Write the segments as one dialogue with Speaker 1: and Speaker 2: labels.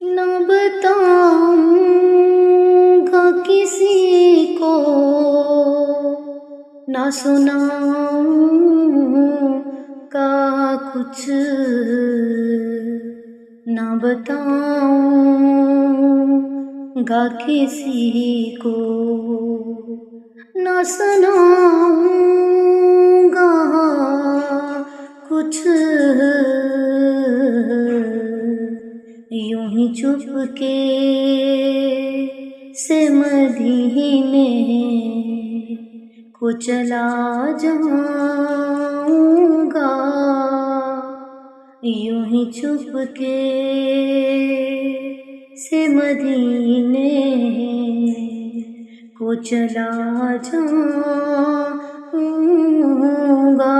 Speaker 1: نہ بتاؤں گا کسی کو، نہ سناؤں گا کچھ، نہ بتاؤں گا کسی کو، نہ سناؤں گا کچھ، یوں ہی چپکے سے مدینے کو چلا جاؤں گا، یوں ہی چپکے سے مدینے کو چلا جاؤں گا۔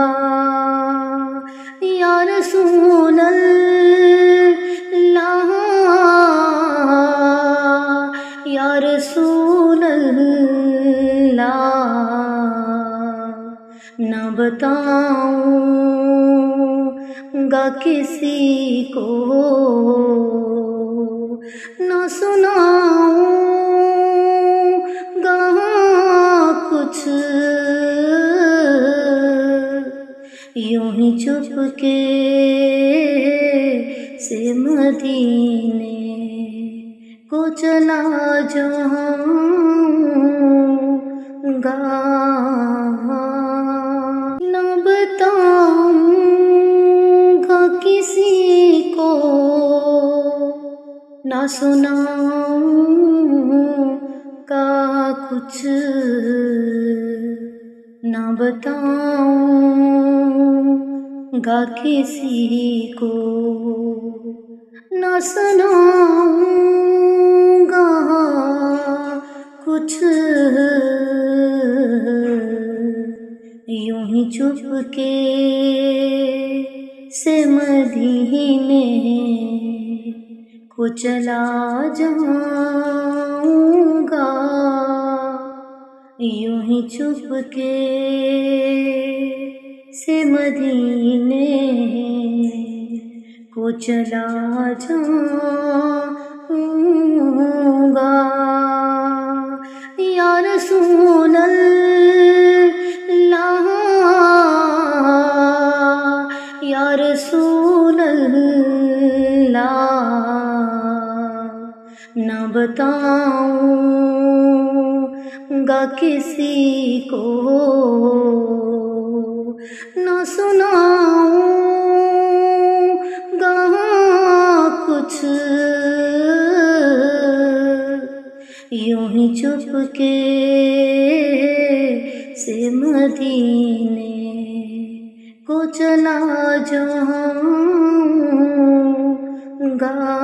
Speaker 1: یا رسول اللہ، یا رسول اللہ، نہ بتاؤں گا کسی کو، نہ سناؤں گا کچھ، یوں ہی چپکے سے مدینے کو چلا جاؤں گا۔ نہ بتاؤں گا کسی کو، نہ سناؤں گا کچھ، نہ بتاؤں گا کسی کو، نہ سناؤں گا کچھ، یوں ہی چپکے سے مدینے کو چلا جاؤں گا، یوں ہی چپکے سے مدینے کو چلا جاؤں گا۔ یا رسول اللہ، یا رسول اللہ، نہ بتاؤں گا کسی کو، نہ سناؤں گا کچھ، یوں ہی چپکے سے مدینے کو چلا جاؤں گا۔